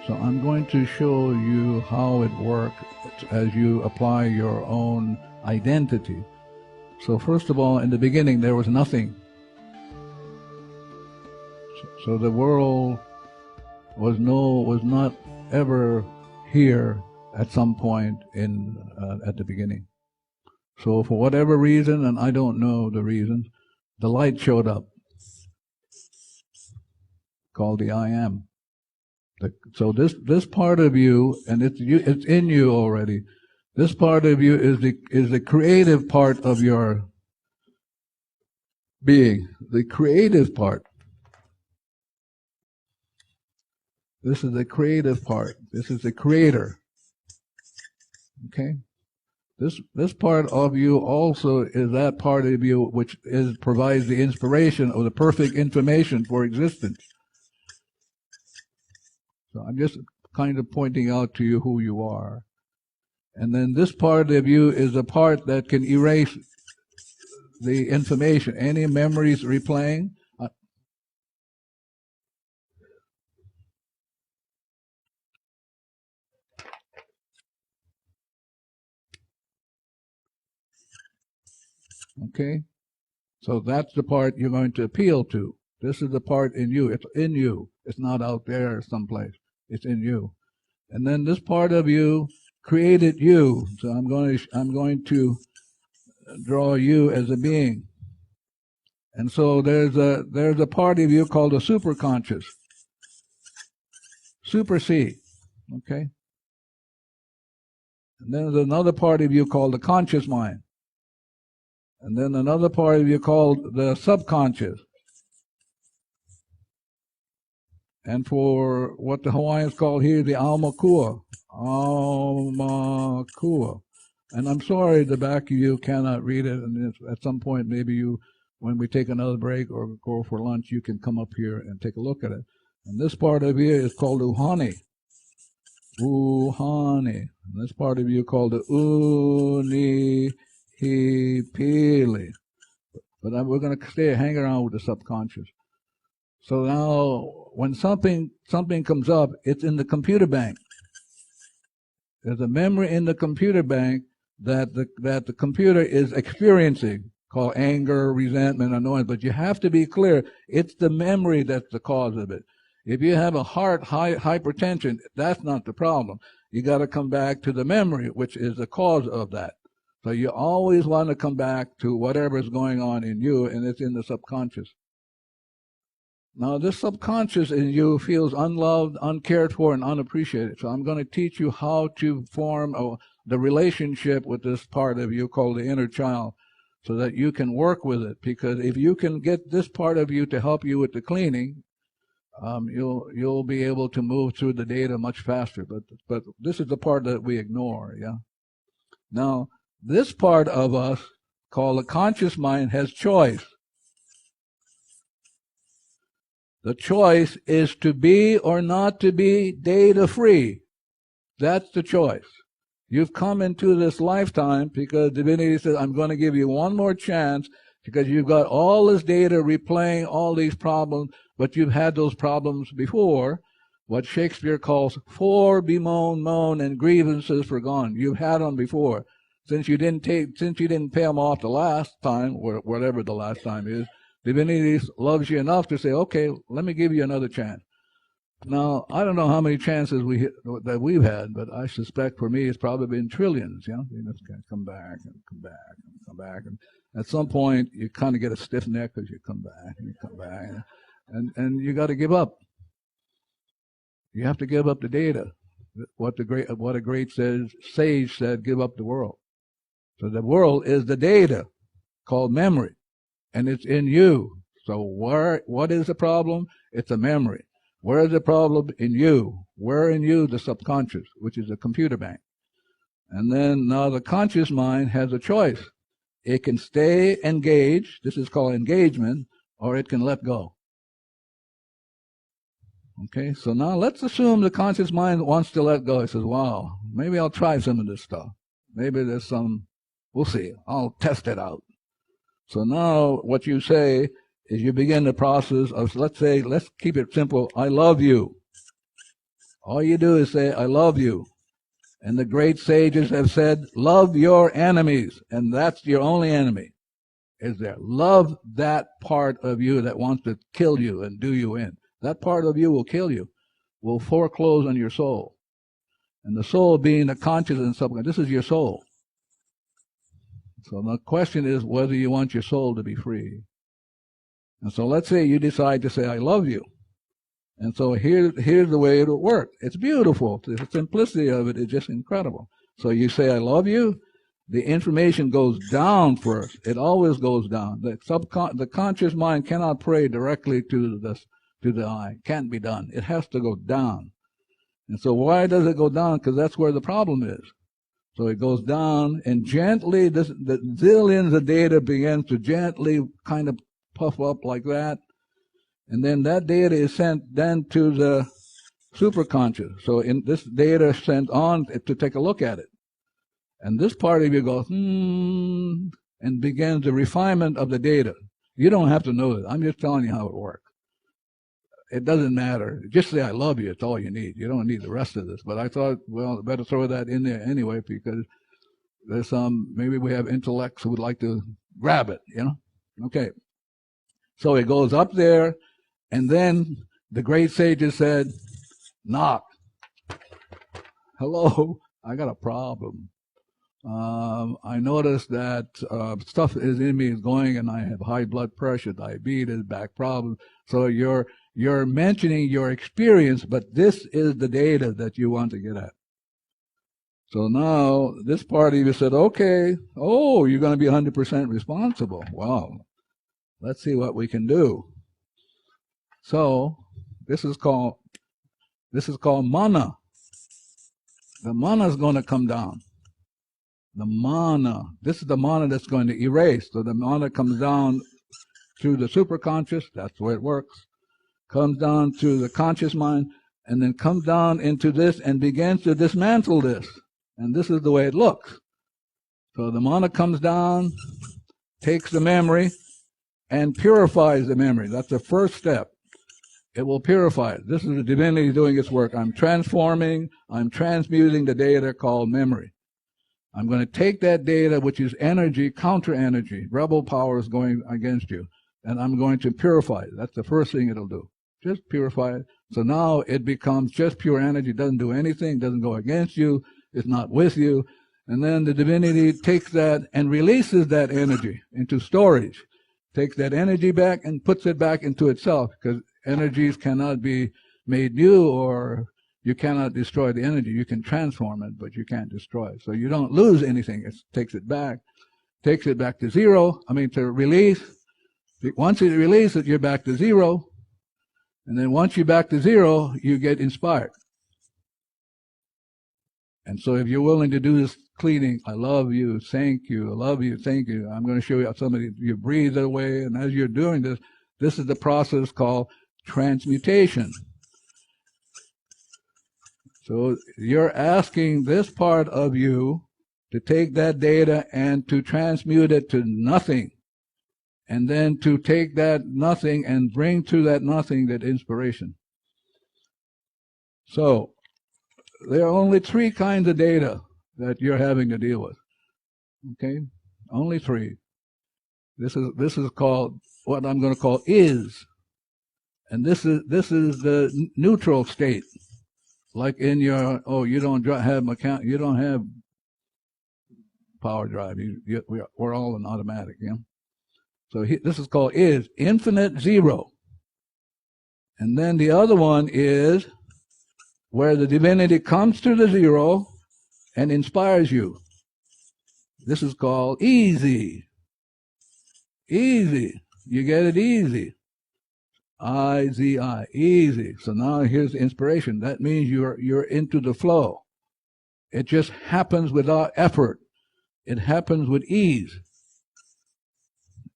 So I'm going to show you how it works as you apply your own identity. So first of all, in the beginning, there was nothing. So the world was not ever here at some point at the beginning. So for whatever reason, and I don't know the reason, the light showed up, called the I am. So this part of you, and it's in you already. This part of you is the creative part of your being, the creative part. This is the creative part. This is the creator. Okay? This part of you also is that part of you which provides the inspiration or the perfect information for existence. So I'm just kind of pointing out to you who you are. And then this part of you is the part that can erase the information. Any memories replaying? Okay? So that's the part you're going to appeal to. This is the part in you. It's in you. It's not out there someplace. It's in you. And then this part of you created you. So I'm going to draw you as a being. And so there's a part of you called the superconscious. Super C. Okay? And then there's another part of you called the conscious mind. And then another part of you called the subconscious. And for what the Hawaiians call here the alma kua. Alma kua. And I'm sorry the back of you cannot read it, and at some point maybe you, when we take another break or go for lunch, you can come up here and take a look at it. And this part of you is called uhani. Uhani. And this part of you called the unihipili. But we're going to hang around with the subconscious. So now, when something comes up, it's in the computer bank. There's a memory in the computer bank that the computer is experiencing, called anger, resentment, annoyance. But you have to be clear, it's the memory that's the cause of it. If you have a hypertension, that's not the problem. You got to come back to the memory, which is the cause of that. So you always want to come back to whatever is going on in you, and it's in the subconscious. Now, this subconscious in you feels unloved, uncared for, and unappreciated. So I'm going to teach you how to form the relationship with this part of you called the inner child, so that you can work with it. Because if you can get this part of you to help you with the cleaning, you'll be able to move through the data much faster. But this is the part that we ignore. Yeah. Now, this part of us called the conscious mind has choice. The choice is to be or not to be data free. That's the choice. You've come into this lifetime because divinity says, I'm going to give you one more chance because you've got all this data replaying all these problems, but you've had those problems before, what Shakespeare calls for bemoan, moan, and grievances forgone. You've had them before. Since you didn't pay them off the last time, or whatever the last time is, divinity loves you enough to say, okay, let me give you another chance. Now, I don't know how many chances that we've had, but I suspect for me it's probably been trillions. You just come back and come back and come back. And at some point, you kind of get a stiff neck because you come back and you come back. And you got to give up. You have to give up the data. What a great sage said, give up the world. So the world is the data called memory. And it's in you. So what is the problem? It's a memory. Where is the problem? In you. Where in you? The subconscious, which is a computer bank. And then now the conscious mind has a choice. It can stay engaged, this is called engagement, or it can let go. Okay, so now let's assume the conscious mind wants to let go. It says, wow, maybe I'll try some of this stuff. Maybe there's we'll see. I'll test it out. So now what you say is you begin the process of, let's keep it simple. I love you. All you do is say, I love you. And the great sages have said, love your enemies. And that's your only enemy, is there. Love that part of you that wants to kill you and do you in. That part of you will kill you, will foreclose on your soul. And the soul being the conscious and subconscious, this is your soul. So the question is whether you want your soul to be free. And so let's say you decide to say, I love you. And so here's the way it'll work. It's beautiful. The simplicity of it is just incredible. So you say, I love you. The information goes down first. It always goes down. The conscious mind cannot pray directly to the I. Can't be done. It has to go down. And so why does it go down? Because that's where the problem is. So it goes down, and gently, the zillions of data begins to gently kind of puff up like that. And then that data is sent then to the superconscious. So in this data is sent on to take a look at it. And this part of you goes, and begins the refinement of the data. You don't have to know it. I'm just telling you how it works. It doesn't matter. Just say, I love you. It's all you need. You don't need the rest of this. But I thought, well, better throw that in there anyway, because there's maybe we have intellects who would like to grab it, Okay. So it goes up there, and then the great sages said, knock. Hello, I got a problem. I noticed that stuff is in me is going, and I have high blood pressure, diabetes, back problems. So you're mentioning your experience, but this is the data that you want to get at. So now this part of you said, okay, you're going to be 100% responsible. Well, let's see what we can do. So this is called mana. The mana is going to come down. The mana. This is the mana that's going to erase. So the mana comes down to the superconscious. That's the way it works. Comes down to the conscious mind, and then comes down into this and begins to dismantle this. And this is the way it looks. So the mana comes down, takes the memory, and purifies the memory. That's the first step. It will purify it. This is the divinity doing its work. I'm transmuting the data called memory. I'm going to take that data, which is energy, counter energy, rebel powers going against you, and I'm going to purify it. That's the first thing it'll do. Just purify it. So now it becomes just pure energy, doesn't do anything, doesn't go against you, it's not with you. And then the divinity takes that and releases that energy into storage, takes that energy back and puts it back into itself, because energies cannot be made new, or you cannot destroy the energy. You can transform it, but you can't destroy it. So you don't lose anything. It takes it back to zero. To release. Once it releases, you're back to zero. And then once you're back to zero, you get inspired. And so if you're willing to do this cleaning, I love you, thank you, I love you, thank you. I'm going to show you how you breathe it away. And as you're doing this, this is the process called transmutation. So you're asking this part of you to take that data and to transmute it to nothing. And then to take that nothing and bring to that nothing that inspiration. So there are only 3 kinds of data that you're having to deal with. Okay? Only 3. This is called what I'm going to call is. And this is the neutral state. Like in your, you don't have power drive. We're all in automatic, So this is called is, infinite zero. And then the other one is where the divinity comes to the zero and inspires you. This is called easy. Easy. You get it easy. I-Z-I, easy. So now here's the inspiration. That means you're into the flow. It just happens without effort. It happens with ease.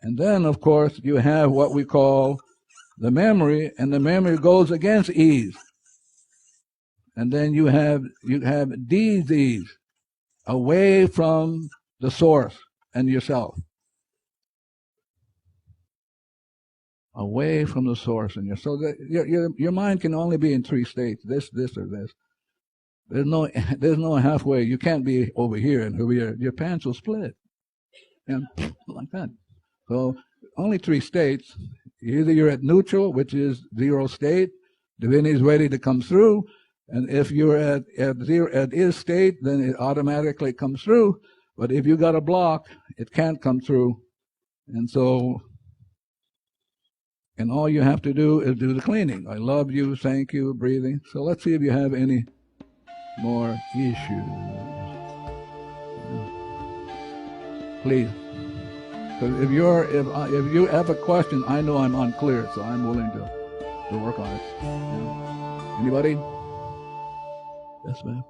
And then, of course, you have what we call the memory, and the memory goes against ease. And then you have disease, away from the source and yourself. away from the source in you. So that your mind can only be in three states: this, or this. There's no halfway. You can't be over here and over here. Your pants will split, and like that. So only three states. Either you're at neutral, which is zero state, divinity is ready to come through, and if you're at zero at is state, then it automatically comes through. But if you got a block, it can't come through, and so. And all you have to do is do the cleaning. I love you, thank you, breathing. So let's see if you have any more issues. Please. Because if you have a question, I know I'm unclear, so I'm willing to work on it. Yeah. Anybody? Yes, ma'am.